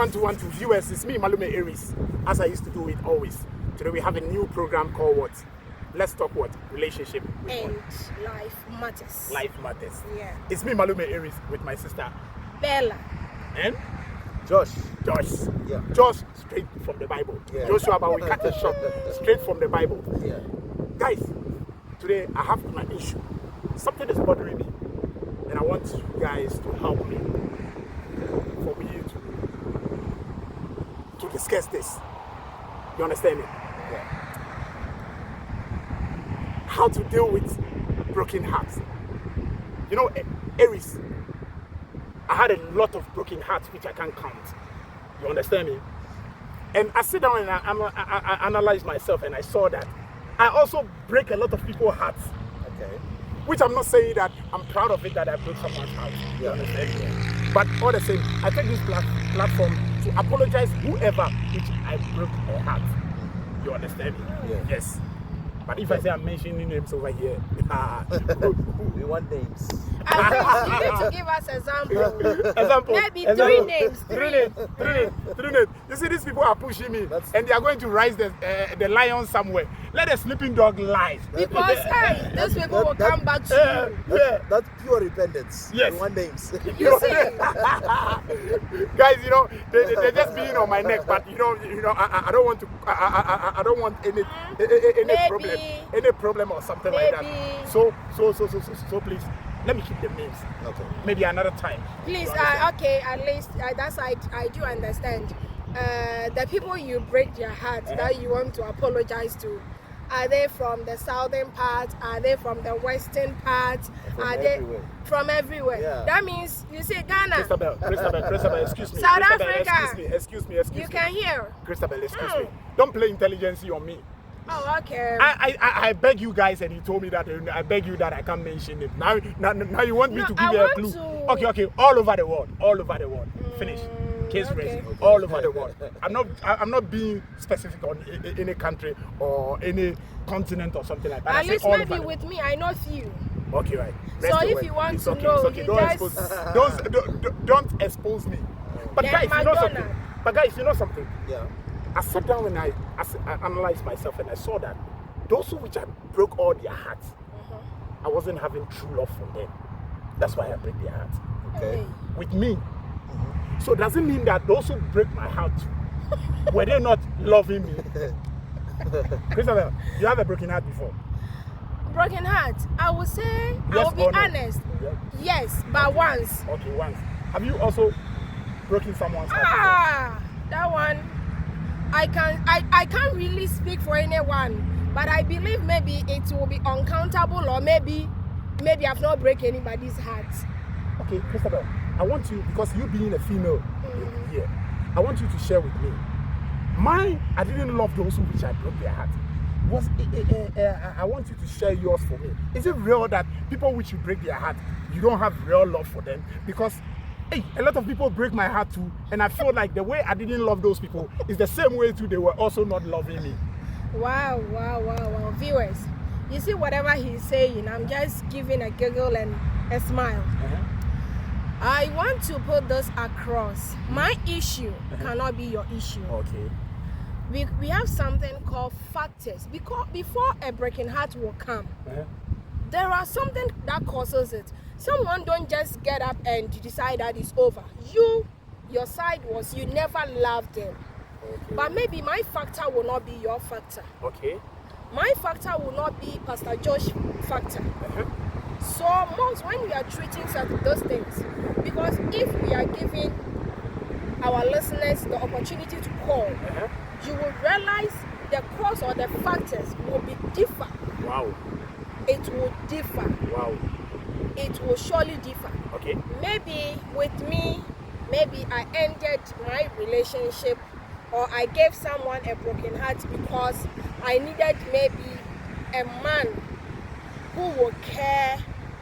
1-2-1-2 viewers, it's me, Malume Aries, as I used to do it always. Today we have a new program called what? Let's talk what? Relationship with And what? life matters. Life matters. Yeah. It's me, Malume Aries, with my sister. Bella. And Josh. Yeah. Josh, straight from the Bible. Yeah. Joshua, but we cut it short. Straight from the Bible. Yeah. Guys, today I have an issue. Something is bothering me. And I want you guys to help me. For me to discuss this. You understand me? Yeah. How to deal with broken hearts. You know, Aries, I had a lot of broken hearts which I can't count. You understand me? And I sit down and I analyze myself and I saw that I also break a lot of people's hearts. Okay. Which I'm not saying that I'm proud of it that I broke someone's heart. You Yeah. understand me? But all the same, I take this platform to apologize whoever which I broke her heart. You understand me? Yeah. Yes. But if I say I'm mentioning names over here, We want names. You need to give us example. example. Maybe example. three names. Three names. You see, these people are pushing me, and they are going to rise the lion somewhere. Let the sleeping dog lie. Because those people will come back to you. That's pure repentance. Yes. We want names. You see? Guys, you know, they're just being on my neck, but you know, I don't want to, I don't want any Maybe. problem or something like that. So please, let me keep the names. Okay. Maybe another time. Please, okay, at least that's I do understand. The people you break their heart that you want to apologize to, are they from the southern part? Are they from the western part? Are they everywhere. from everywhere? Yeah. That means you say Ghana. Christabel, excuse me. South Christabel, Africa. Excuse me. You can hear. Christabel, excuse me. Don't play intelligence on me. Oh, okay. I beg you guys, and you told me that. I beg you that I can't mention it. Now you want me No, to give I you a want clue. to- Okay. All over the world. Finish. Case okay. raised. All over the world. I'm not being specific on any country or any continent or something like that. At least all maybe over the with me, I know few. Okay, right. So Rest if your you way. want It's to okay, know, it's okay. you Don't expose me. But Then guys, you know Madonna. something. But guys, you know something. Yeah. I sat down and I analyzed myself and I saw that those who which I broke all their hearts, I wasn't having true love for them. That's why I break their hearts. Okay. With me. So does it mean that those who break my heart were they not loving me? Christabel, you have a broken heart before? Broken heart. I would say, I Yes will be or no? honest. Yeah. Yes, but once. Okay, once. Have you also broken someone's heart That one, I can't really speak for anyone, but I believe maybe it will be uncountable, or maybe I've not break anybody's heart. before? Okay, Christabel, I want you, because you being a female here, I want you to share with me. I didn't love those who which I broke their heart. I want you to share yours for me. Is it real that people which you break their heart, you don't have real love for them? Because a lot of people break my heart too, and I feel like the way I didn't love those people is the same way too they were also not loving me. Wow. Viewers, you see whatever he's saying, I'm just giving a giggle and a smile. I want to put this across. My issue cannot be your issue. Okay. We have something called factors. Because before a broken heart will come, there are something that causes it. Someone don't just get up and decide that it's over. Your side was you never loved them. Okay. But maybe my factor will not be your factor. Okay. My factor will not be Pastor Josh's factor. So most when we are treating those things, because if we are giving our listeners the opportunity to call, you will realize the cause or the factors will be different. Wow. It will differ. Wow. It will surely differ. Okay. Maybe with me, maybe I ended my relationship, or I gave someone a broken heart because I needed maybe a man who will care,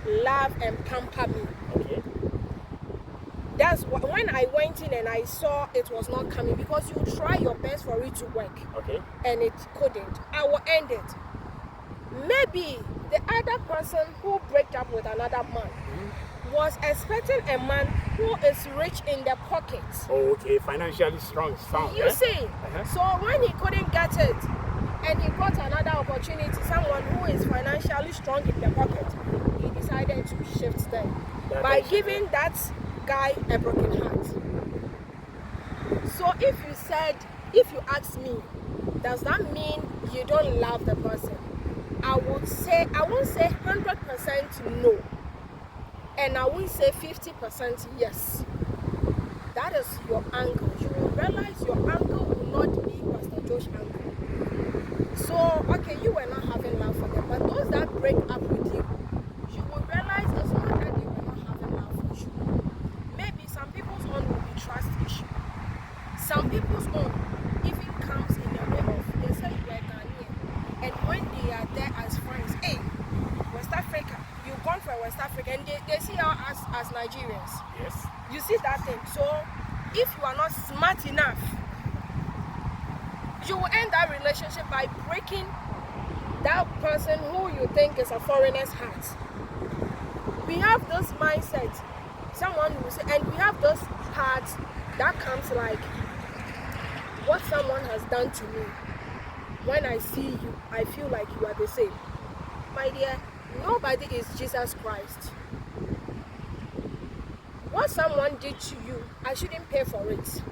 love, and pamper me. Okay. That's when I went in and I saw it was not coming, because you try your best for it to work. Okay. And it couldn't. I will end it. Maybe the other person who break up with another man was expecting a man who is rich in the pocket. Oh, okay, financially strong, sound. You see, Uh-huh. so when he couldn't get it, and he got another opportunity, someone who is financially strong in the pocket, he decided to shift them by giving that guy a broken heart. So if you ask me, does that mean you don't love the person? I won't say 100% no, and I won't say 50% yes. That is your angle. You will realize your angle will not be Pastor Josh's angle. So, okay, you were not having love for them, but those that break up with you, you will realize it's not that they were not having love for you. Maybe some people's own will be trust issue. Some people's own even comes in the way of, they say you are Ghanaian, and when they are there as friends, hey, West Africa, you've gone for West Africa, and they see us as Nigerians. Yes. You see that thing. So if you are not smart enough, you will end that relationship by breaking that person who you think is a foreigner's heart. We have this mindset, someone will say, and we have this heart that comes like what someone has done to me. When I see you, I feel like you are the same. My dear, nobody is Jesus Christ. What someone did to you, I shouldn't pay for it.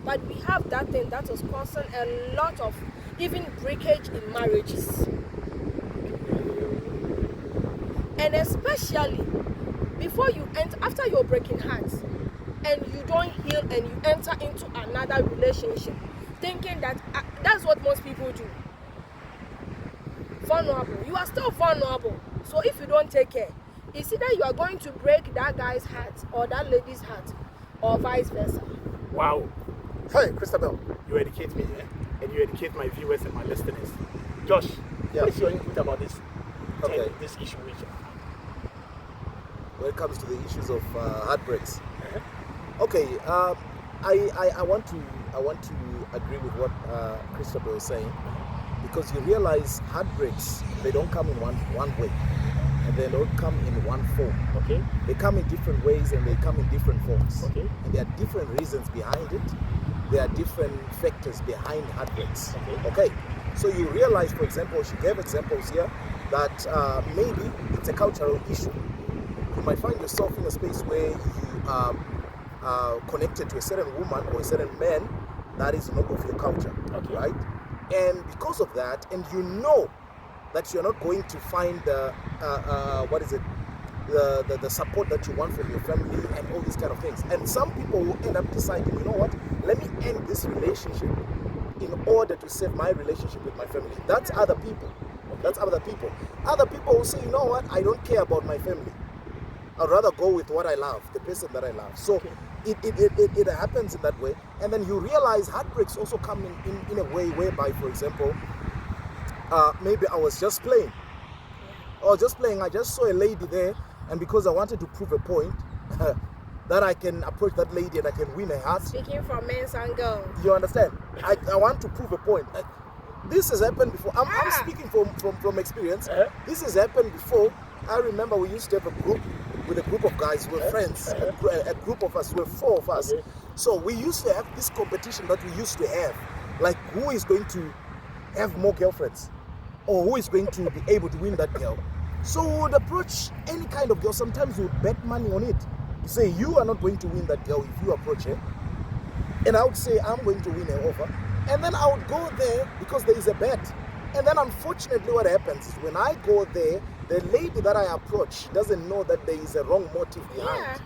But we have that thing that is causing a lot of even breakage in marriages. And especially before you enter, after you're breaking hearts, and you don't heal and you enter into another relationship, thinking that that's what most people do. Vulnerable. You are still vulnerable. So if you don't take care, it's either you are going to break that guy's heart or that lady's heart, or vice versa. Wow. Hey, Christabel, you educate me, and you educate my viewers and my listeners. Josh, Yeah. what is your input about this? Okay. This issue. When it comes to the issues of heartbreaks. Uh-huh. Okay, I want to agree with what Christabel is saying, because you realize heartbreaks, they don't come in one way, and they don't come in one form. Okay. They come in different ways and they come in different forms. Okay. And there are different reasons behind it. There are different factors behind heartbreaks. Okay. Okay. So you realize, for example, she gave examples here that maybe it's a cultural issue. You might find yourself in a space where you are connected to a certain woman or a certain man that is not of your culture, Okay. right? And because of that, and you know that you're not going to find the support that you want from your family and all these kind of things. And some people will end up deciding, you know what, let me end this relationship in order to save my relationship with my family. That's other people. That's other people. Other people will say, you know what, I don't care about my family. I'd rather go with what I love, the person that I love. So it happens in that way. And then you realize heartbreaks also come in a way whereby, for example, maybe I was just playing. I just saw a lady there, and because I wanted to prove a point, that I can approach that lady and I can win her heart. Speaking from men's angle. You understand? I want to prove a point. This has happened before. I'm speaking from experience. This has happened before. I remember we used to have a group with a group of guys. We were friends. A group of us. We were 4 of us. Okay. So we used to have this competition that we used to have. Like, who is going to have more girlfriends? Or who is going to be able to win that girl? So we would approach any kind of girl. Sometimes we would bet money on it. Say, you are not going to win that girl if you approach her. And I would say, I'm going to win her over. And then I would go there because there is a bet. And then unfortunately what happens is when I go there, the lady that I approach doesn't know that there is a wrong motive behind. Yeah.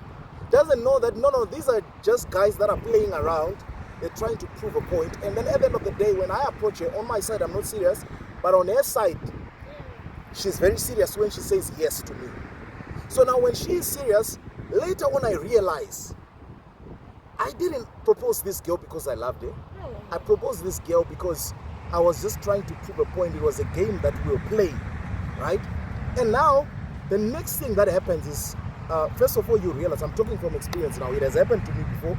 Doesn't know that, no, these are just guys that are playing around. They're trying to prove a point. And then at the end of the day, when I approach her, on my side, I'm not serious. But on her side, she's very serious when she says yes to me. So now when she is serious, later on I realize I didn't propose this girl because I loved her. I proposed this girl because I was just trying to prove a point. It was a game that we were playing, right? And now, the next thing that happens is, first of all, you realize, I'm talking from experience now, it has happened to me before.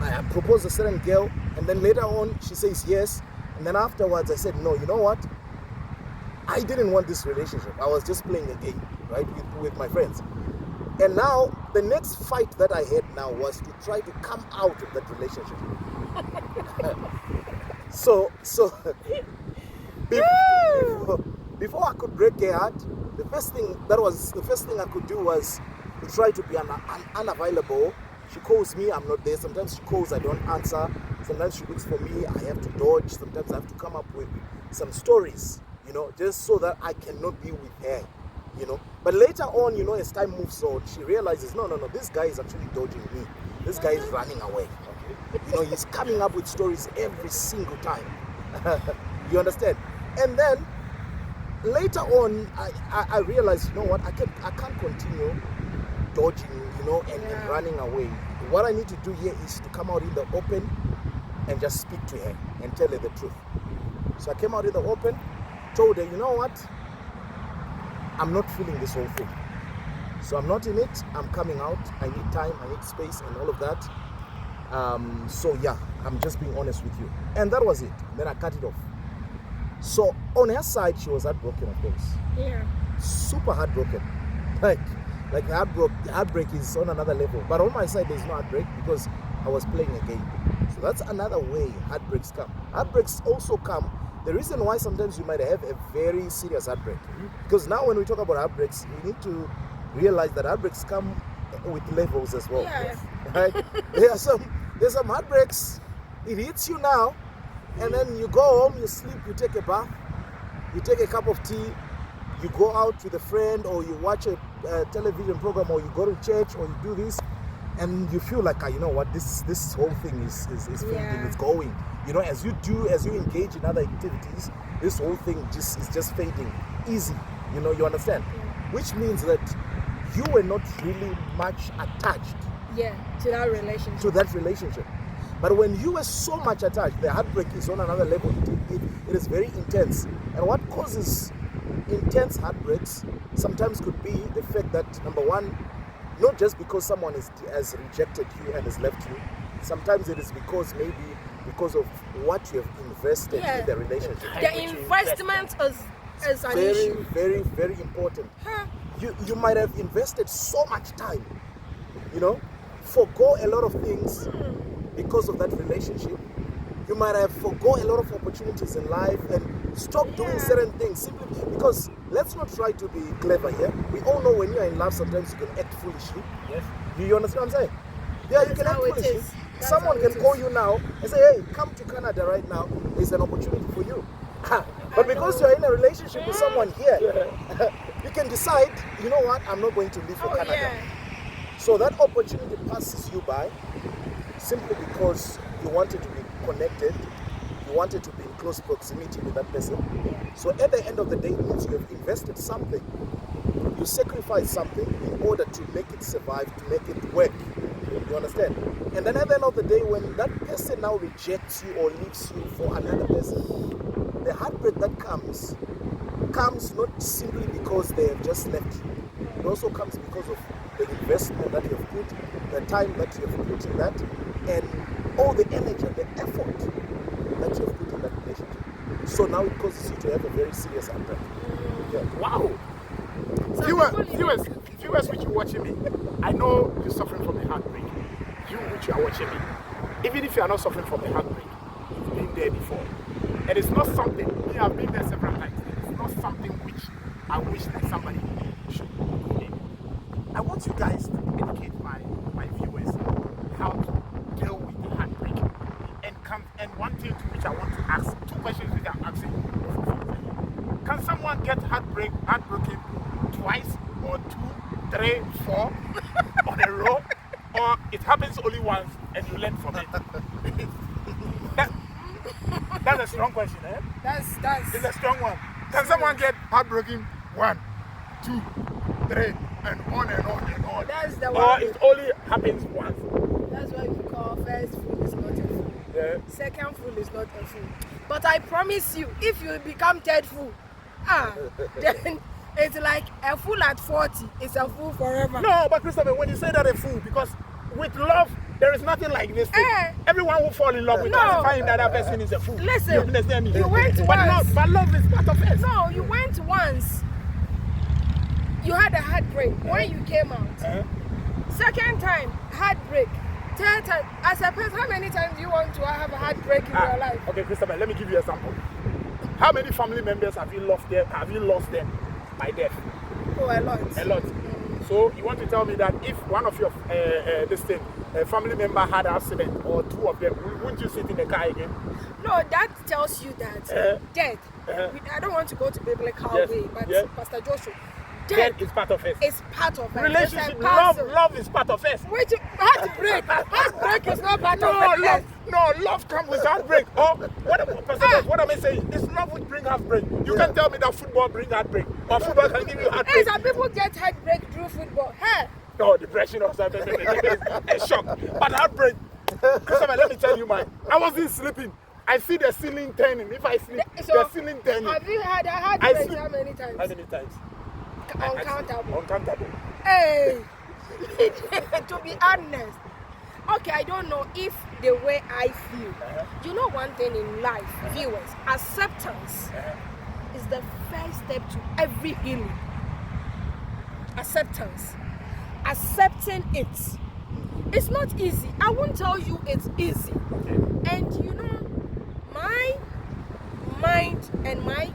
I proposed a certain girl, and then later on, she says yes, and then afterwards I said, no, you know what? I didn't want this relationship. I was just playing a game, right, with my friends. And now the next fight that I had now was to try to come out of that relationship. so before I could break her heart, the first thing I could do was to try to be unavailable. She calls me, I'm not there. Sometimes she calls, I don't answer. Sometimes she looks for me, I have to dodge. Sometimes I have to come up with some stories, just so that I cannot be with her, But later on, as time moves on, she realizes, no, this guy is actually dodging me. This guy is running away. He's coming up with stories every single time. You understand? And then later on, I realized, you know what, I can't continue dodging, and running away. What I need to do here is to come out in the open and just speak to her and tell her the truth. So I came out in the open, told her, you know what, I'm not feeling this whole thing. So I'm not in it, I'm coming out, I need time, I need space and all of that. So yeah, I'm just being honest with you. And that was it. Then I cut it off. So on her side, she was heartbroken, of course. Yeah. Super heartbroken. Like heartbreak is on another level. But on my side, there's no heartbreak because I was playing a game. So that's another way heartbreaks come. Heartbreaks also come. The reason why sometimes you might have a very serious heartbreak. Because now when we talk about heartbreaks, we need to realize that heartbreaks come with levels as well. Yeah. Right? There's some heartbreaks. It hits you now, and then you go home, you sleep, you take a bath, you take a cup of tea, you go out with a friend, or you watch a television program, or you go to church, or you do this, and you feel like, you know what, this whole thing is fading, it's going. As you engage in other activities, this whole thing is just fading easy. You understand? Yeah. Which means that you were not really much attached. Yeah, to that relationship. But when you were so much attached, the heartbreak is on another level. It is very intense. And what causes intense heartbreaks sometimes could be the fact that, number one, not just because someone has rejected you and has left you. Sometimes it is because of what you have invested in the relationship. The investment is an issue. Very, very important. You might have invested so much time, forgo a lot of things because of that relationship. You might have forgo a lot of opportunities in life and stop doing certain things simply because, let's not try to be clever here. We all know when you're in love, sometimes you can act foolishly. Yes. Do you understand what I'm saying? Yeah, you can act foolishly. Someone can call you now and say, hey, come to Canada right now. There's an opportunity for you. But because you're in a relationship with someone here, you can decide, you know what, I'm not going to leave for Canada. Yeah. So that opportunity passes you by simply because you wanted to be connected, you wanted to be in close proximity with that person. So at the end of the day, it means you have invested something. You sacrifice something in order to make it survive, to make it work. You understand? And then at the end of the day, when that person now rejects you or leaves you for another person, the heartbreak that comes not simply because they have just left you. It also comes because of the investment that you have put, the time that you have put in that, and all the energy, the effort that you have put in that relationship. So now it causes you to have a very serious heartbreak. Yeah. Wow. Viewers which are watching me, I know you're suffering from a heartbreak. You which are watching me, even if you are not suffering from a heartbreak, you've been there before. And it's not something, me, I've been there several times. It's not something which I wish that somebody should go in. I want you guys to educate my viewers how to deal with the heartbreak. And one thing to which I want to ask, two questions which I'm asking. Can someone get heartbroken twice or 2, 3, 4 on a row? Or it happens only once and you learn from it? That's a strong question, eh? It's a strong one. Can someone get heartbroken 1, 2, 3 and on and on and on? That's the or one. it only happens once? That's what we call first fool is not a fool. Yeah. Second fool is not a fool. But I promise you, if you become third fool, then it's like a fool at 40 is a fool forever. No, but Christopher, when you say that a fool, because with love, there is nothing like this thing. Everyone will fall in love with us and find that other person is a fool. Listen, you understand me? You went once. But love is part of it. No, you went once. You had a heartbreak when you came out. Second time, heartbreak. Third time, as a person, how many times do you want to have a heartbreak in your life? Okay, Christopher, let me give you an example. How many family members have you lost them? Have you lost them by death? Oh, a lot. A lot. So you want to tell me that if one of your family member had an accident, or two of them, wouldn't you sit in the car again? No, that tells you that death. I don't want to go to biblical way, but Pastor Joshua, death is part of it. It's part of it. Relationship, love is part of it. Wait, heartbreak. Heartbreak is not part of it. No, love comes with heartbreak. Oh, what am I saying? It's love which brings heartbreak. You can't tell me that football brings heartbreak, or football can give you heartbreak. Hey, some people get heartbreak through football. Hey. No, depression or something. A shock. But heartbreak. Christopher, let me tell you mine. I wasn't sleeping. I see the ceiling turning. If I sleep, the ceiling turning. Have you had a heartbreak how many times? How many times? Uncountable. Uncountable. Hey, to be honest, okay, I don't know if the way I feel. You know one thing in life, viewers, acceptance is the first step to every healing. Acceptance. Accepting it. It's not easy. I won't tell you it's easy. And you know, my mind and my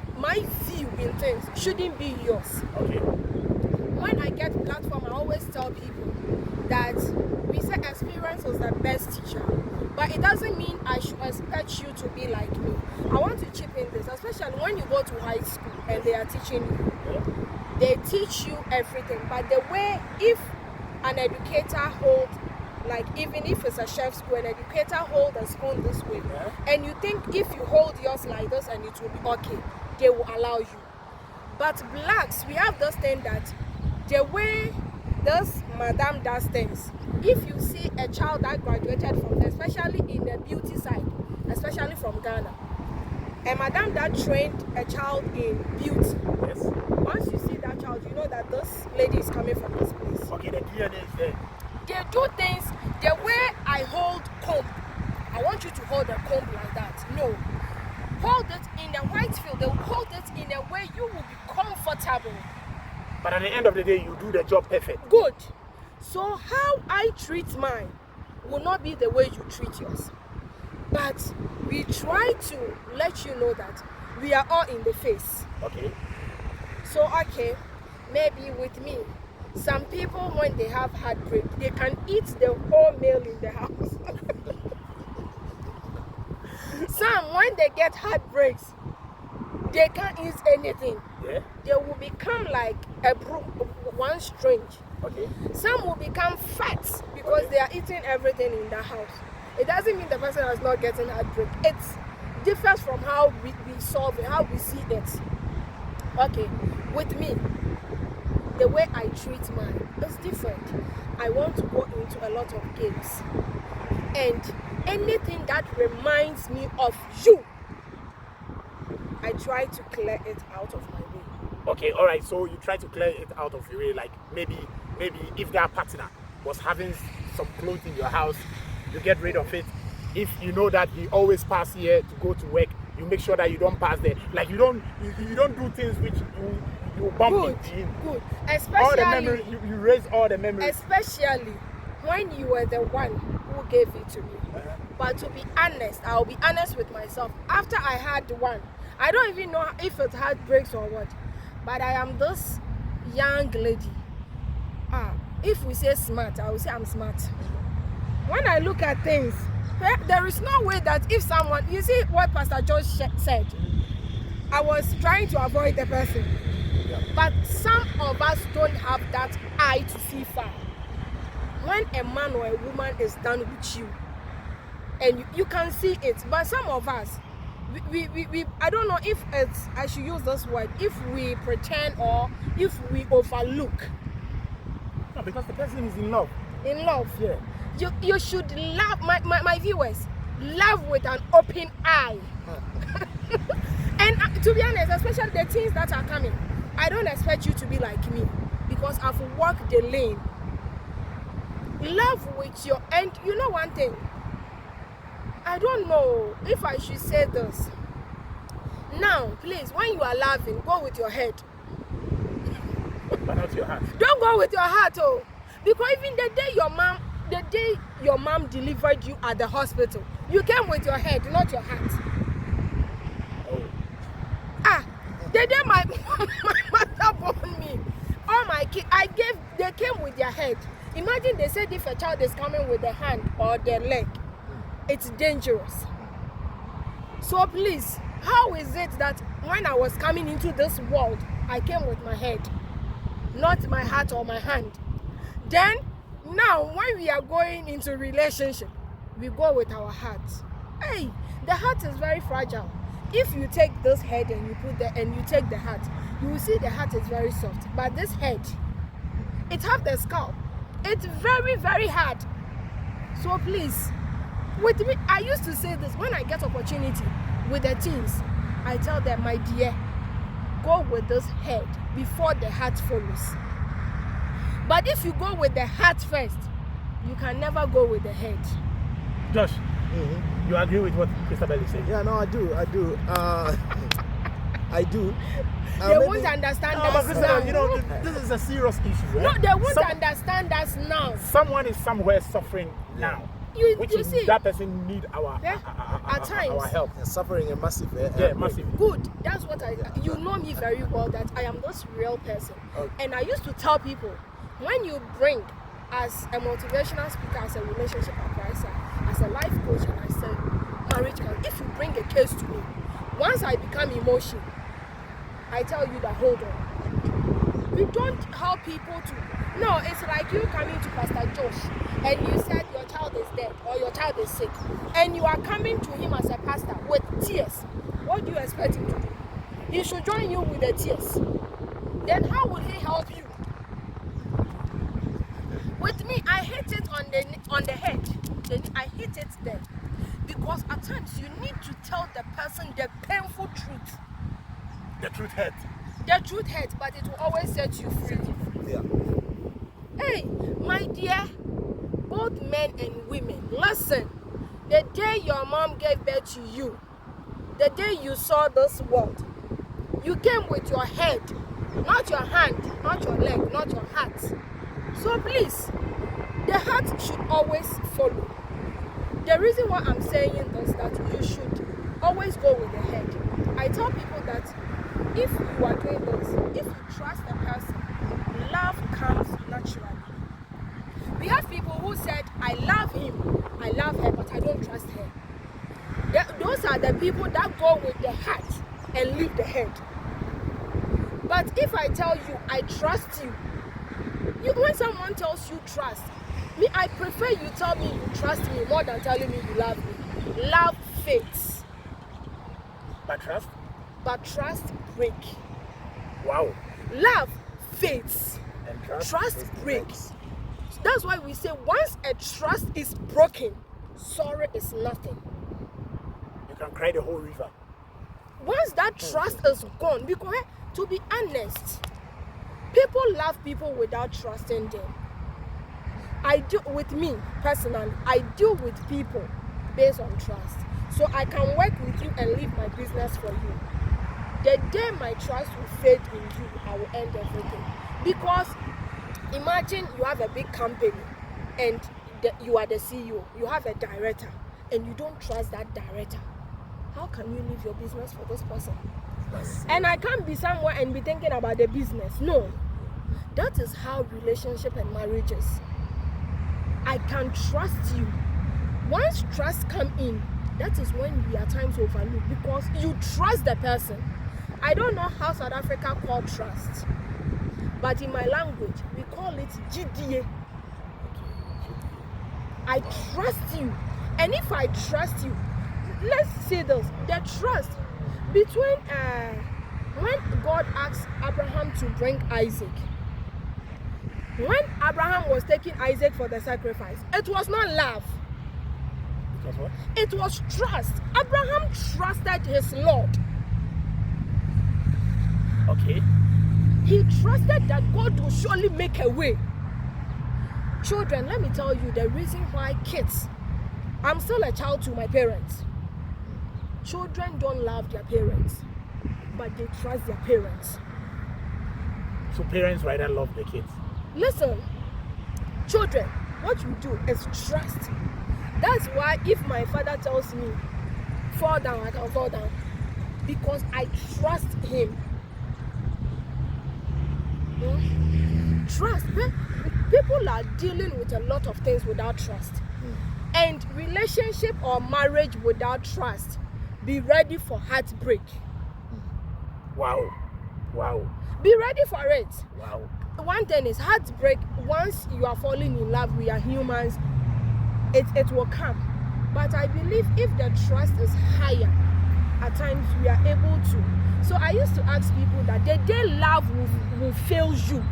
view in things shouldn't be yours. Okay. When I get platform, I always tell people that we say experience was the best teacher, but it doesn't mean I should expect you to be like me. I want to chip in this, especially when you go to high school and they are teaching you. They teach you everything, but the way, if an educator holds, like even if it's a chef's school, an educator hold a spoon this way, and you think if you hold yours like this and it will be okay, they will allow you. But blacks, we have this thing that the way this madam does things, if you see a child that graduated from, especially in the beauty side, especially from Ghana, a madam that trained a child in beauty, once you see that child, you know that this lady is coming from this place. Okay, the DNA is there. They do things the way I hold comb. I want you to hold a comb like that. No. Hold it in the white field. They will hold it in a way you will be comfortable. But at the end of the day, you do the job perfect. Good. So how I treat mine will not be the way you treat yours. But we try to let you know that we are all in the face. Okay. So, okay, maybe with me, some people, when they have heartbreak, they can eat the whole meal in the house. Some, when they get heartbreaks, they can't eat anything. Yeah. They will become like one strange. Okay. Some will become fat because they are eating everything in the house. It doesn't mean the person is not getting heartbreak. It differs from how we solve it, how we see it. Okay, with me, the way I treat mine is different. I want to go into a lot of games. And anything that reminds me of you, I try to clear it out of my way. Okay, all right. So you try to clear it out of your way. Like maybe if their partner was having some clothes in your house, you get rid of it. If you know that he always pass here to go to work, you make sure that you don't pass there. Like you don't do things which you bump into him. Good. Especially all the memory, you raise all the memories. Especially when you were the one who gave it to me. But to be honest, I'll be honest with myself. After I had the one, I don't even know if it heartbreaks or what. But I am this young lady. If we say smart, I will say I'm smart. When I look at things, there is no way that if someone, you see what Pastor George said, I was trying to avoid the person. But some of us don't have that eye to see far. When a man or a woman is done with you, and you can see it, but some of us, we I don't know if it's, I should use this word, if we pretend or if we overlook. No, because the person is in love. In love. Yeah. You should love, my viewers, love with an open eye. And to be honest, especially the things that are coming, I don't expect you to be like me because I've walked the lane. Love with your, and you know one thing, I don't know if I should say this. Now, please, when you are laughing, go with your head. But not your heart. Don't go with your heart, oh. Because even the day your mom delivered you at the hospital, you came with your head, not your heart. Oh. The day my mother born me, all my kids, they came with their head. Imagine they said if a child is coming with the hand or the leg, it's dangerous. So please, how is it that when I was coming into this world, I came with my head, not my heart or my hand? Then, now when we are going into relationship, we go with our heart. Hey, the heart is very fragile. If you take this head and you take the heart, you will see the heart is very soft. But this head, it have the scalp. It's very, very hard. So please, with me, I used to say this when I get opportunity with the teens. I tell them, my dear, go with this head before the heart follows. But if you go with the heart first, you can never go with the head. Josh, you agree with what Christabel is saying? Yeah, no, I do. I do. They won't understand No, but us Christabel, now. you know, this is a serious issue. No, Right? they won't understand us now. Someone is somewhere suffering now. You Which is see, that person need our Yeah, at times. our help. They're suffering a massive. Yeah, massive. good. That's what you know me very well, that I am this real person. Okay. And I used to tell people, when you bring as a motivational speaker, as a relationship advisor, as a life coach, and as a marriage counselor, if you bring a case to me, once I become emotional, I tell you that hold on. We don't help people to. No, it's like you coming to Pastor Josh and you said your child is dead or your child is sick, and you are coming to him as a pastor with tears. What do you expect him to do? He should join you with the tears. Then how will he help you? With me, I hit it on the head. Then I hit it there. Because at times you need to tell the person the painful truth. The truth hurts. The truth hurts, but it will always set you free. Yeah. Hey, my dear, both men and women, listen. The day your mom gave birth to you, the day you saw this world, you came with your head, not your hand, not your leg, not your heart. So please, the heart should always follow. The reason why I'm saying this, that you should always go with the head. I tell people that if you are doing this, if you trust a person, love comes naturally. We have people who said, I love him, I love her, but I don't trust her. Those are the people that go with the heart and leave the head. But if I tell you, I trust you, when someone tells you trust, me, I prefer you tell me you trust me more than telling me you love me. Love fades, But trust? but trust break. Wow. Love fades, And trust breaks. That's why we say once a trust is broken, sorry is nothing. You can cry the whole river. Once that trust is gone, because to be honest, people love people without trusting them. With me personally, I deal with people based on trust. So I can work with you and leave my business for you. The day my trust will fade in you, I will end everything. Because imagine you have a big company and you are the CEO, you have a director, and you don't trust that director. How can you leave your business for this person? And I can't be somewhere and be thinking about the business. No. That is how relationship and marriage is. I can trust you. Once trust come in, that is when we are times overlook, because you trust the person. I don't know how South Africa call trust, but in my language, we call it GDA. I trust you. And if I trust you, let's say this, the trust between when God asked Abraham to bring Isaac, when Abraham was taking Isaac for the sacrifice, it was not love. Because what? It was trust. Abraham trusted his Lord. Okay. He trusted that God will surely make a way. Children, let me tell you the reason why kids, I'm still a child to my parents. Children don't love their parents, but they trust their parents. So parents rather love the kids. Listen, children, what you do is trust. That's why if my father tells me, fall down, I can fall down. Because I trust him. Trust. People are dealing with a lot of things without trust. And relationship or marriage without trust, be ready for heartbreak. Wow. Wow. Be ready for it. Wow. One thing is heartbreak. Once you are falling in love, we are humans, it will come. But I believe if the trust is higher, at times we are able to. So I used to ask people that the day love will fail you,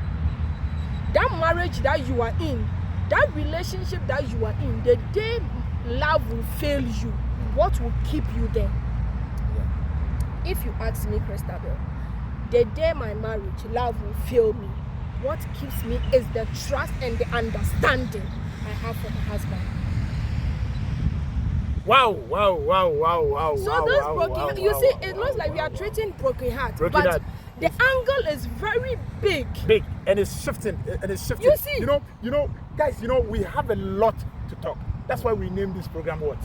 that marriage that you are in, that relationship that you are in, the day love will fail you, what will keep you there? Yeah. If you ask me, Christabel, the day my marriage, love will fail me, what keeps me is the trust and the understanding I have for my husband. Wow, wow, wow, wow, wow. So wow, those wow, broken, wow, you wow, see, wow, it wow, looks like wow, we are wow. treating broken heart, Broken but heart. the angle is very big. Big, and it's shifting, and it's shifting. You see? You know, guys, we have a lot to talk. That's why we named this program what?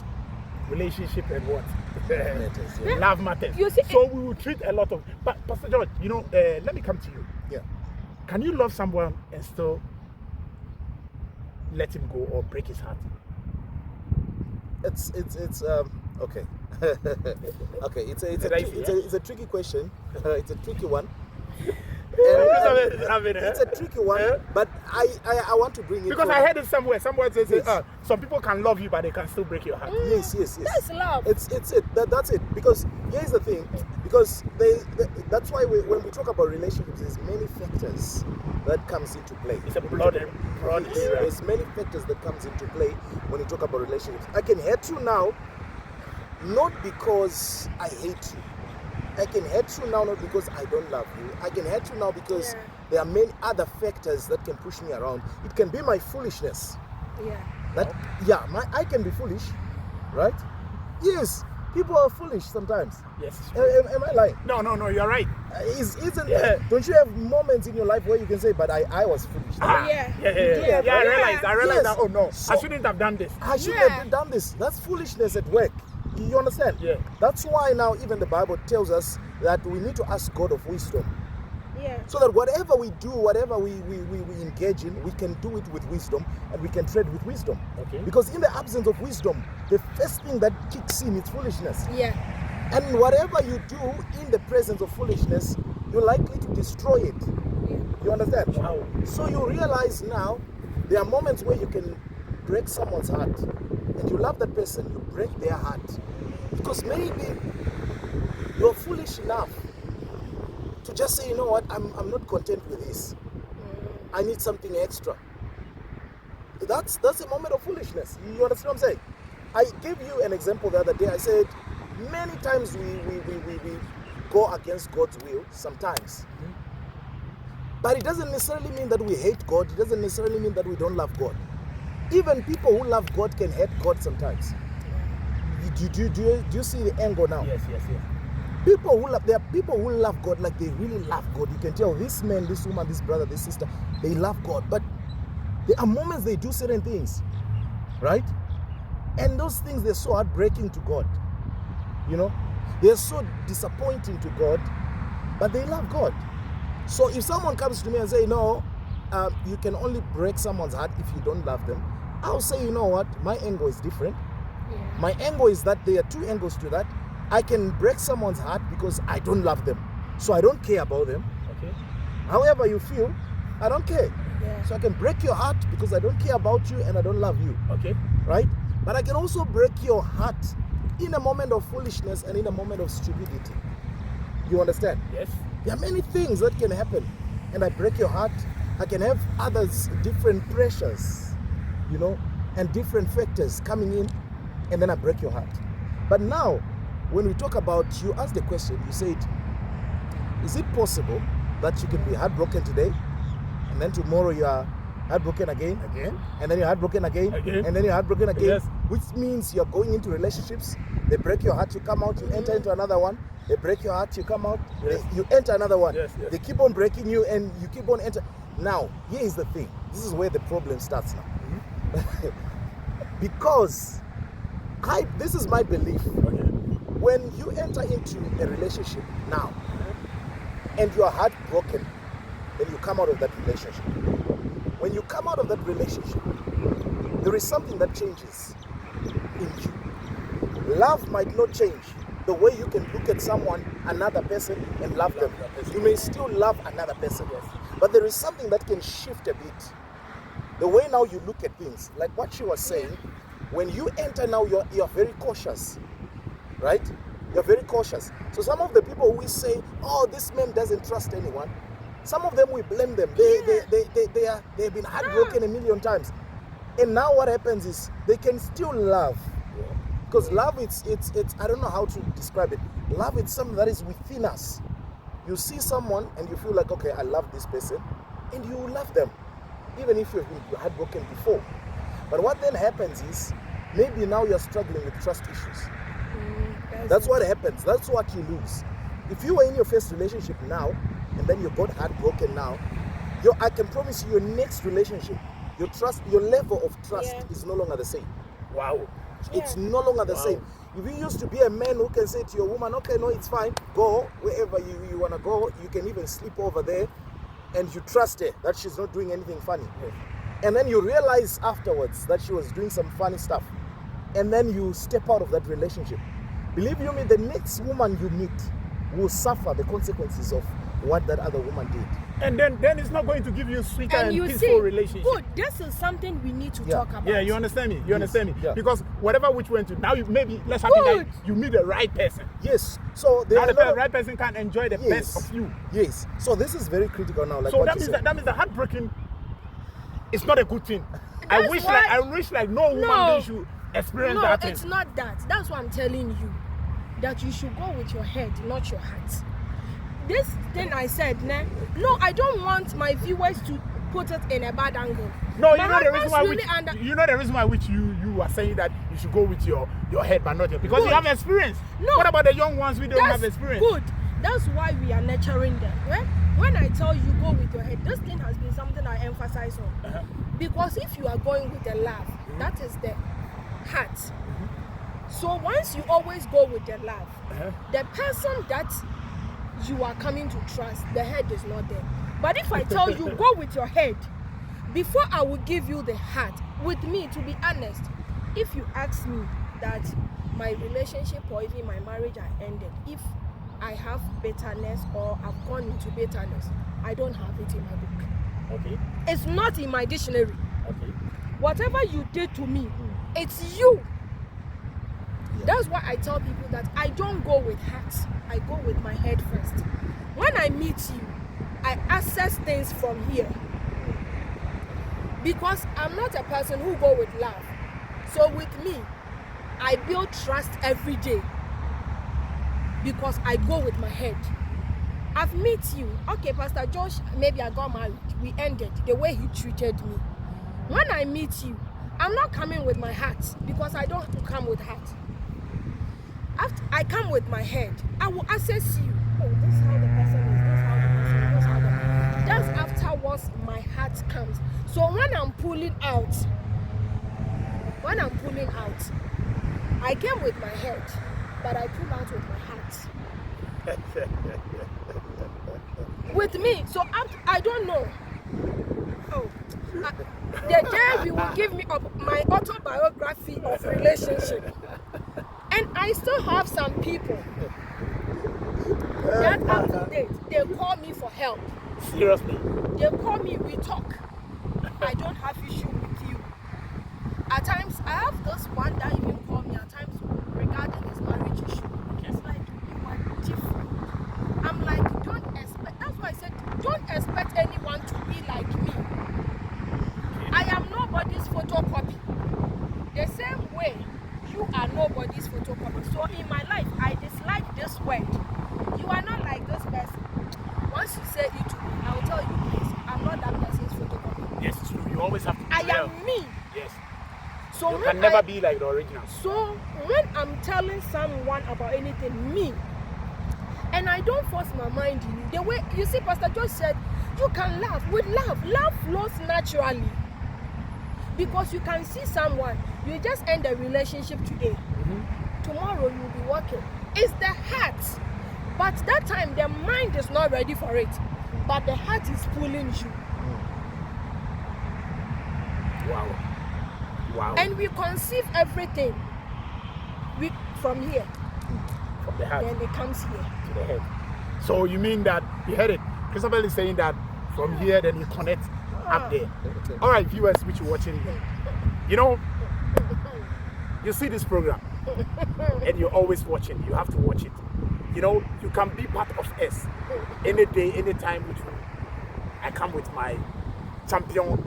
Relationship and what? Matters, yeah. Love matters. You see, so we will treat a lot of. But Pastor George, let me come to you. Yeah. Can you love someone and still let him go or break his heart? It's okay. Okay, it's a tricky question. It's a tricky one. It's a tricky one, but I want to bring it because from- I heard it somewhere. Somewhere says Yes. Some people can love you, but they can still break your heart. Yes. that's love. It's it. That's it. Because here's the thing. Because that's why when we talk about relationships, there's many factors that comes into play. It's a broad Yes, area. there's many factors that comes into play when you talk about relationships. I can hate you now, not because I hate you. I can hate you now not because I don't love you. I can hate you now because Yeah. there are many other factors that can push me around. It can be my foolishness. Yeah. I can be foolish, right? Yes, people are foolish sometimes. Yes. Am I lying? No, you're right. Isn't Yeah. Don't you have moments in your life where you can say, "But I was foolish"? Yeah. Yeah. I realized Yes. that. Oh no, So- I shouldn't have done this. I shouldn't Yeah. have done this. That's foolishness at work. You understand? Yeah. That's why now even the Bible tells us that we need to ask God of wisdom. Yeah. So that whatever we do, whatever we engage in, we can do it with wisdom and we can tread with wisdom. Okay. Because in the absence of wisdom, the first thing that kicks in is foolishness. Yeah. And whatever you do in the presence of foolishness, you're likely to destroy it. Yeah. You understand? Wow. So you realize now there are moments where you can break someone's heart and you love that person, you break their heart. Because maybe you're foolish enough to just say, you know what, I'm not content with this. I need something extra. That's a moment of foolishness. You understand what I'm saying? I gave you an example the other day. I said many times we go against God's will sometimes. But it doesn't necessarily mean that we hate God. It doesn't necessarily mean that we don't love God. Even people who love God can hate God sometimes. Do you see the angle now? Yes. There are people who love God like they really love God. You can tell this man, this woman, this brother, this sister, they love God. But there are moments they do certain things, right? And those things, they're so heartbreaking to God. They're so disappointing to God, but they love God. So if someone comes to me and say, no, you can only break someone's heart if you don't love them, I'll say, you know what, my angle is different. Yeah. My angle is that there are two angles to that. I can break someone's heart because I don't love them. So I don't care about them. Okay. However you feel, I don't care. Yeah. So I can break your heart because I don't care about you and I don't love you. Okay. Right? But I can also break your heart in a moment of foolishness and in a moment of stupidity. You understand? Yes. There are many things that can happen. And I break your heart. I can have others, different pressures, and different factors coming in, and then I break your heart. But now, when we talk about, you asked the question, you said, is it possible that you can be heartbroken today, and then tomorrow you are heartbroken again, and then you're heartbroken again, and then you're heartbroken again, Yes. which means you're going into relationships, they break your heart, you come out, you enter into another one, They break your heart, you come out, Yes. you enter another one. Yes, yes. They keep on breaking you and you keep on entering. Now, here is the thing. This is where the problem starts now. Because this is my belief. Okay. When you enter into a relationship now and you are heartbroken, then you come out of that relationship. When you come out of that relationship, there is something that changes in you. Love might not change. The way you can look at someone, another person, and love them. You may still love another person. Yes. But there is something that can shift a bit. The way now you look at things, like what she was saying, when you enter now, you're very cautious, right? You're very cautious. So some of the people we say, oh, this man doesn't trust anyone. Some of them we blame them. They've been heartbroken a million times. And now what happens is they can still love. Because love, it's I don't know how to describe it. Love, it's something that is within us. You see someone and you feel like, okay, I love this person, and you love them, even if you've been heartbroken before. But what then happens is, maybe now you're struggling with trust issues. That's what happens. That's what you lose. If you were in your first relationship now, and then you got heartbroken now, I can promise you, your next relationship, your level of trust is no longer the same. Wow. It's no longer the same. If you used to be a man who can say to your woman, okay, no, it's fine, go wherever you want to go, you can even sleep over there, and you trust her that she's not doing anything funny. Yes. And then you realize afterwards that she was doing some funny stuff, and then you step out of that relationship. Believe you me, the next woman you meet will suffer the consequences of what that other woman did. And then it's not going to give you a sweeter and you peaceful see, relationship. good, this is something we need to talk about. Yeah, you understand me? You understand me? Yeah. Because whatever which went to now, maybe let's happen that you meet the right person. Yes. So Now the right person can't enjoy the best of you. Yes. So this is very critical now. Like So what that you means said. that means the heartbreaking is not a good thing. I That's wish why- like no woman being should experience No, that thing. it's not that. That's what I'm telling you. That you should go with your head, not your heart. This thing I said, no, I don't want my viewers to put it in a bad angle. No, My you know the reason husband's why really you know the reason why which you are saying that you should go with your head but not your, because you Good. have experience. No. What about the young ones who don't have That's experience? good. That's why we are nurturing them. When I tell you go with your head, this thing has been something I emphasize on. Because if you are going with the love, that is the heart. So once you always go with the love, the person that you are coming to trust, the head is not there. But if I tell you go with your head, before I will give you the heart, with me, to be honest, if you ask me that my relationship or even my marriage are ended, if I have bitterness or I've gone into bitterness, I don't have it in my book. Okay. It's not in my dictionary. Okay. Whatever you did to me, it's you. That's why I tell people that I don't go with heart. I go with my head first. When I meet you, I assess things from here. Because I'm not a person who go with love. So with me, I build trust every day. Because I go with my head. I've met you. Okay, Pastor Josh, maybe I got married. We ended the way he treated me. When I meet you, I'm not coming with my heart because I don't come with heart. After I come with my head, I will assess you. Oh, this is how the person is. This is how the person is. This is how the. That's afterwards my heart comes. So when I'm pulling out, I came with my head, but I pull out with my heart. With me, so I don't know. Oh, the day we will give me my autobiography of relationship, and I still have some people that up to date, they call me for help. Seriously. They call me, we talk. I don't have issue with you. At times, I have this one that even call me at times regarding his marriage issue. It's like, you are different. I'm like, don't expect, that's why I said, don't expect anyone to be like me. I am nobody's photocopy. The same way, you are nobody's photocopy. So in my life, I dislike this word. You are not like this person. Once you say it to me, I will tell you, please, I'm not that person's photocopy. Yes, true. You always have to be I real. am me. Yes. So You when can never be like the original. So when I'm telling someone about anything, me, And I don't force my mind in you. The way you see, Pastor George said, you can laugh. With love, love flows naturally. Because you can see someone, you just end a relationship today. Tomorrow you'll be working. It's the heart. But that time the mind is not ready for it. But the heart is pulling you. Wow. And we conceive everything from here. From the heart Then it comes here. to the head. So you mean that, you heard it, Christabel is saying that from here then you connect up there. All right, viewers which you're watching, you know, you see this program and you're always watching. You have to watch it. You know, you can be part of us any day, anytime. Which I come with my champion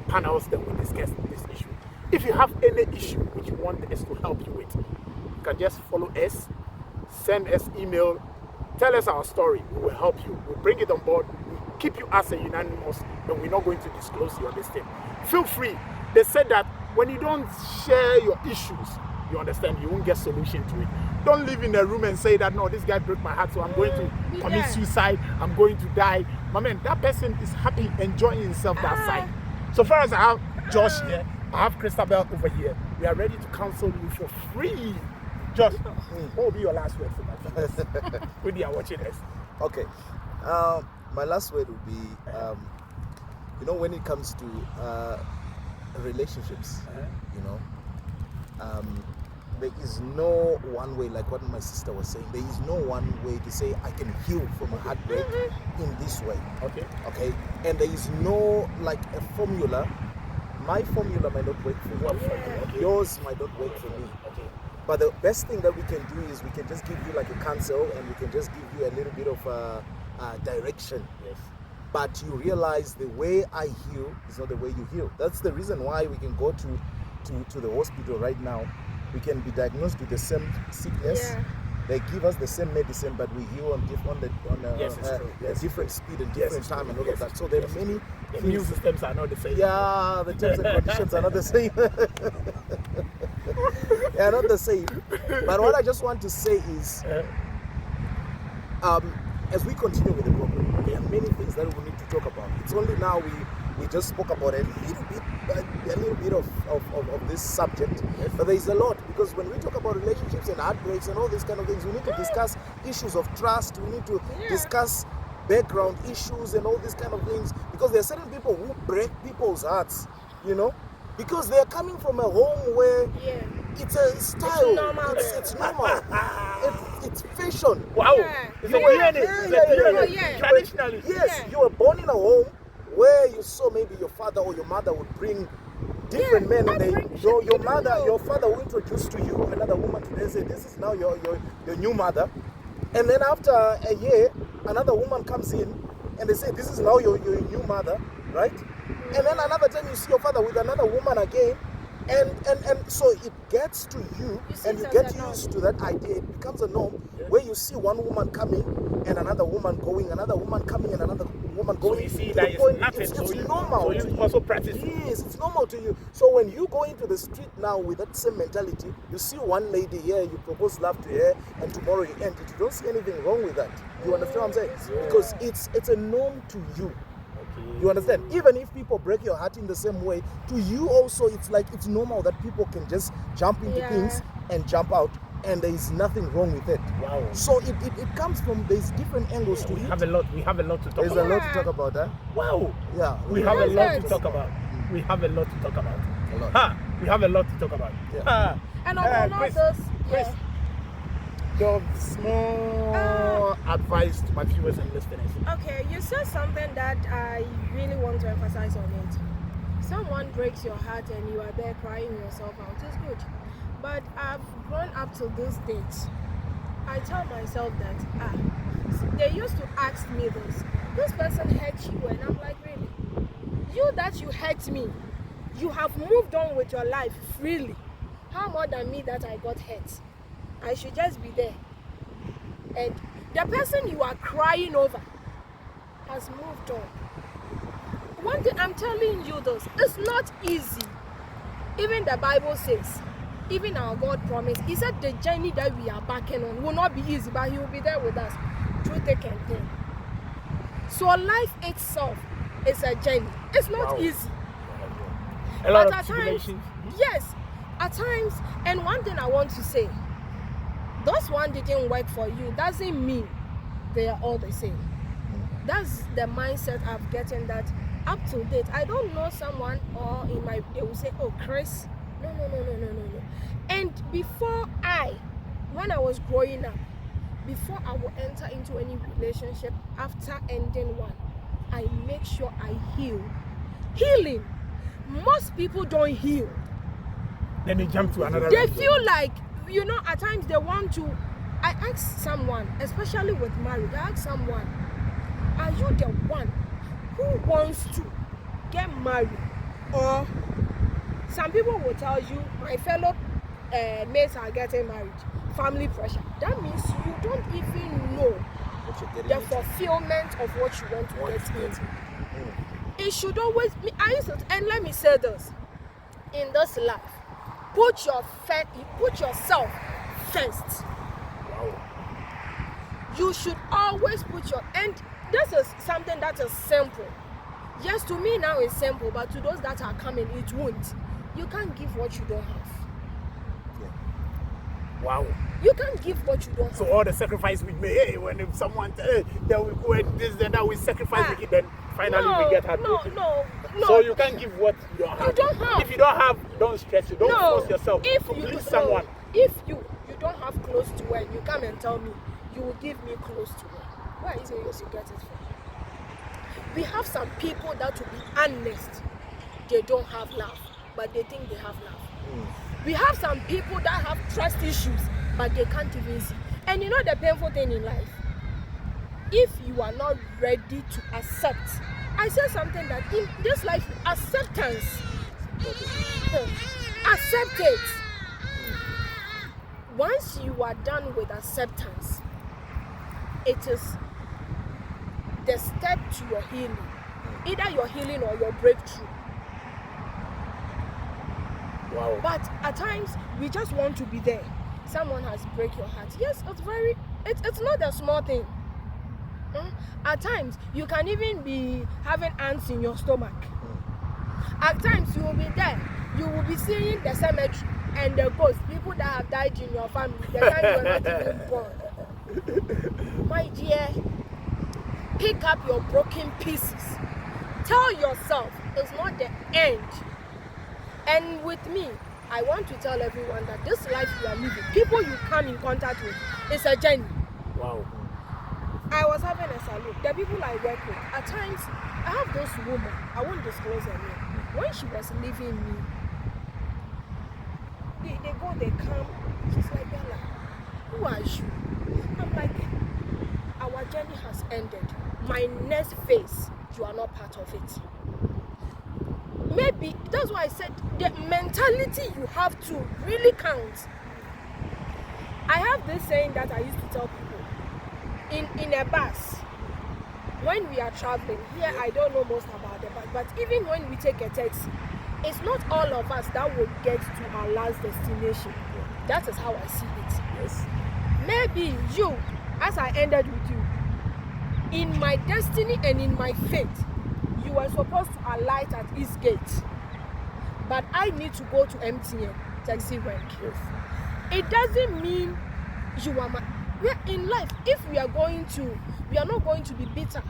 panels, then we discuss this issue. If you have any issue which you want us to help you with, you can just follow us, send us email, tell us our story. We will help you. We'll bring it on board. We'll keep you as a unanimous, but we're not going to disclose you on this thing. Feel free. They said that when you don't share your issues, you understand, you won't get solution to it. Don't live in a room and say that, no, this guy broke my heart, so I'm going to commit suicide, I'm going to die. My man, that person is happy, enjoying himself that side. So far as I have Josh here, I have Christabel over here. We are ready to counsel you for free. Josh, what will be your last word for my friends when you are watching us? Okay. My last word would be, you know, when it comes to relationships, you know, there is no one way, like what my sister was saying, there is no one way to say I can heal from a heartbreak in this way. Okay. And there is no like a formula. My formula might not work for you. Yours might not work for me. But the best thing that we can do is we can just give you like a counsel, and we can just give you a little bit of direction. Yes. But you realize the way I heal is not the way you heal. That's the reason why we can go to the hospital right now. We can be diagnosed with the same sickness. They give us the same medicine, but we heal on a different speed and different time and all of that. So there are many The immune systems are not the same. Yeah, the terms and conditions are not the same. They are not the same. But what I just want to say is, as we continue with the program, there are many things that we need to talk about. It's only now we just spoke about a little bit of this subject, but there is a lot, because when we talk about relationships and heartbreaks and all these kind of things, we need to discuss issues of trust. We need to discuss background issues and all these kind of things, because there are certain people who break people's hearts, you know, because they are coming from a home where it's a style, it's normal, it's fashion. Wow. Traditionally. Yes, you were born in a home where you saw maybe your father or your mother would bring different men, and your father will introduce to you another woman today, say this is now your new mother, and then after a year another woman comes in and they say this is now your new mother, right? And then another time you see your father with another woman again, and so it gets to you and you get used to that idea. It becomes a norm where you see one woman coming and another woman going, another woman coming and another woman going. So you see that it's nothing. It's normal. So you also practice. Yes, it's normal to you. So when you go into the street now with that same mentality, you see one lady here, you propose love to her, and tomorrow you end it. You don't see anything wrong with that. You understand what I'm saying? Because it's a norm to you. You understand? Even if people break your heart in the same way, to you also it's like it's normal that people can just jump into things and jump out, and there is nothing wrong with it. Wow. So it comes from these different angles to it. We have a lot to talk about. There's a lot to talk about, huh? Wow. Yeah. We have a lot to talk about. We have a lot to talk about. A lot. Ha! We have a lot to talk about. Yeah. And on all Chris, those, Chris, your small advice to my viewers and listeners. Okay, you said something that I really want to emphasize on it. Someone breaks your heart and you are there crying yourself out. It's good. But I've grown up to this date. I tell myself that, they used to ask me this person hurt you, and I'm like, really? You that you hurt me, you have moved on with your life freely. How more than me that I got hurt? I should just be there. And the person you are crying over has moved on. One thing I'm telling you this, it's not easy. Even the Bible says, even our God promised, He said the journey that we are backing on will not be easy, but He will be there with us. through thick and thin. So life itself is a journey. It's not Wow. easy. A lot But of at times, tribulations. yes, at times, and one thing I want to say, those one didn't work for you doesn't mean they are all the same. That's the mindset I've gotten, that up to date. I don't know someone, or they will say, oh, Chris, no. And when I was growing up, before I will enter into any relationship, after ending one, I make sure I heal. Healing. Most people don't heal. Then they jump to another. They round. feel like, at times they want to. I ask someone, especially with marriage, I ask someone, are you the one who wants to get married? Or some people will tell you, my fellow mates are getting married. Family pressure. That means you don't even know What you're getting the into. fulfillment of what you want to What get you're into. getting. It should always be. And let me say this: in this life, put yourself first. Wow. You should always and this is something that is simple. Yes, to me now it's simple, but to those that are coming, it won't. You can't give what you don't have. Wow. You can't give what you don't have. So all the sacrifice we made, hey, when if someone then we go and this, then that we sacrifice, we then finally we get happy. No. So you can't give what you don't have. You don't have. If you don't have, don't stress. You don't force yourself If to you please no, someone. if you don't have close to where you come and tell me you will give me close to where is it you get it from? We have some people that, to be honest, they don't have love, but they think they have love. We have some people that have trust issues, but they can't even see. And you know the painful thing in life? If you are not ready to accept, I say something that in this life, acceptance, accept it. Once you are done with acceptance, it is the step to your healing. Either your healing or your breakthrough. Wow. But at times, we just want to be there. Someone has break your heart. Yes, it's not a small thing. At times, you can even be having ants in your stomach. At times, you will be there. You will be seeing the cemetery and the ghosts, people that have died in your family, the time you were not even born. My dear, pick up your broken pieces. Tell yourself it's not the end. And with me, I want to tell everyone that this life you are living, people you come in contact with, it's a journey. Wow. I was having a salute. The people I work with, at times, I have this woman, I won't disclose her name. When she was leaving me, they come, she's like, Bella, who are you? I'm like, our journey has ended. My next phase, you are not part of it. Maybe, that's why I said, the mentality you have to really count. I have this saying that I used to tell people, in a bus, when we are traveling, here I don't know most about the bus, but even when we take a taxi, it's not all of us that will get to our last destination. That is how I see it. Yes. Maybe you, as I ended with you, in my destiny and in my fate, you were supposed to alight at Eastgate, but I need to go to MTN taxi rank. Yes. It doesn't mean you are in life. If we are not going to be bitter,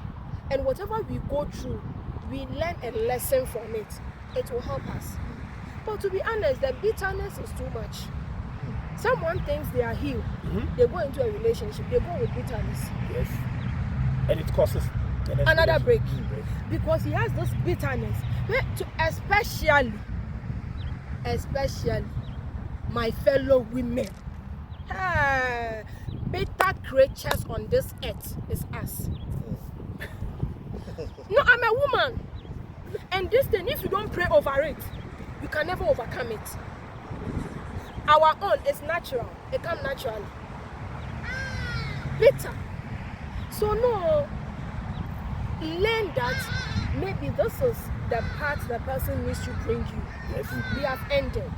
and whatever we go through, we learn a lesson from it. It will help us. But to be honest, the bitterness is too much. Someone thinks they are healed. They go into a relationship. They go with bitterness. Yes. And it causes the next Another break. break. Because he has this bitterness. Especially my fellow women. Bitter creatures on this earth is us. No, I'm a woman. And this thing, if you don't pray over it, you can never overcome it. Our own is natural. It comes naturally. Bitter. So no, learn that maybe this is the part the person needs to bring you. Yes. We have ended.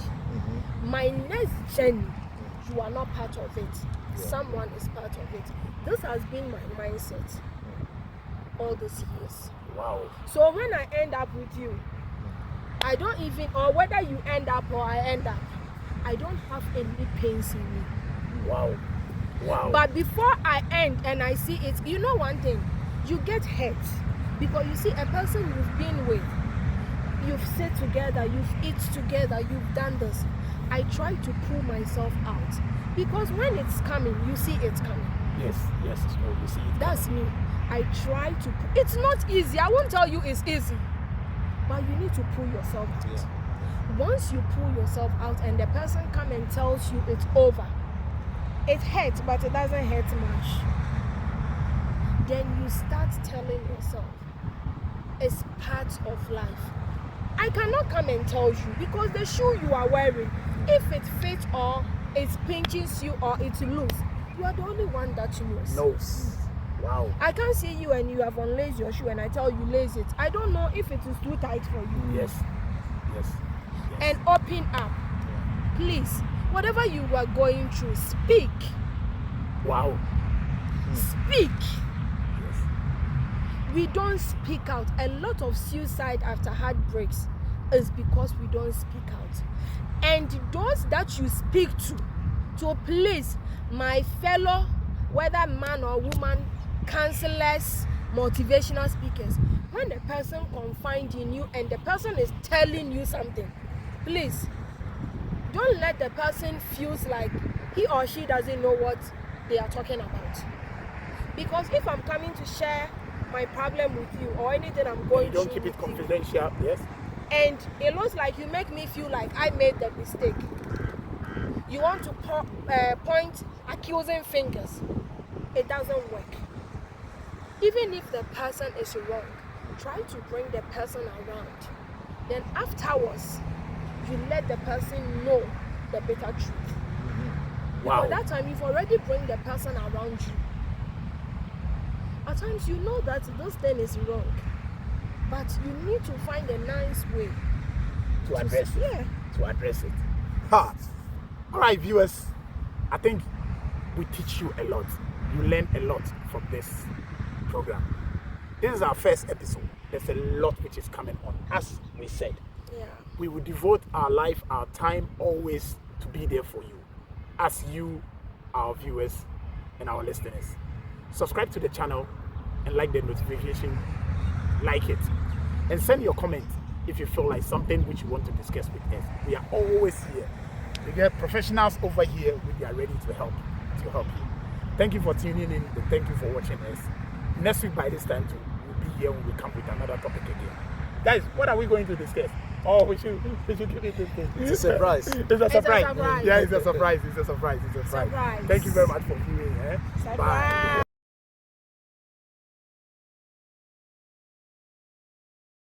My next journey, you are not part of it. someone is part of it. This has been my mindset all these years. Wow. So when I end up with you, I don't even, or whether you end up or I end up, I don't have any pains in me. Wow. Wow. But before I end and I see it, you know one thing, you get hurt because you see a person you've been with, you've sat together, you've eaten together, you've done this. I try to pull myself out because when it's coming, you see it's coming. Yes, yes, oh, you see it. That's me. I try to. It's not easy. I won't tell you it's easy, but you need to pull yourself out. Yeah. Once you pull yourself out and the person come and tells you it's over, it hurts, but it doesn't hurt much. Then you start telling yourself it's part of life. I cannot come and tell you because the shoe you are wearing, if it fits or it pinches you or it's loose, you are the only one that knows. Knows. Wow. I can't see you and you have unlaced your shoe and I tell you lace it. I don't know if it is too tight for you. Yes. Yes. And open up. Please, whatever you are going through, speak. Wow. Speak. Yes. We don't speak out. A lot of suicide after heartbreaks is because we don't speak out. And those that you speak to please, my fellow, whether man or woman, counselors, motivational speakers, when the person confide in you and the person is telling you something, please don't let the person feel like he or she doesn't know what they are talking about. Because if I'm coming to share my problem with you or anything I'm going through, Don't keep it confidential. Yes. and it looks like you make me feel like I made the mistake. You want to point accusing fingers. It doesn't work. Even if the person is wrong, try to bring the person around. Then afterwards, you let the person know the better truth. Wow. Because that time you've already bring the person around you. At times you know that this thing is wrong, but you need to find a nice way To address it. Yeah. To address it. Ha. All right, viewers. I think we teach you a lot. You learn a lot from this program. This is our first episode. There's a lot which is coming on. As we said, Yeah. we will devote our life, our time always to be there for you, as you, our viewers and our listeners. Subscribe to the channel and like the notification, like it, and send your comment if you feel like something which you want to discuss with us. We are always here. We get professionals over here. We are ready to help you. Thank you for tuning in. And thank you for watching us. Next week by this time too, we'll be here when we come with another topic again. Guys, what are we going to discuss? Oh, we should keep it. It's a surprise. It's a surprise. surprise. Yeah, it's a surprise. It's a surprise. Surprise. Thank you very much for viewing. Surprise. Bye.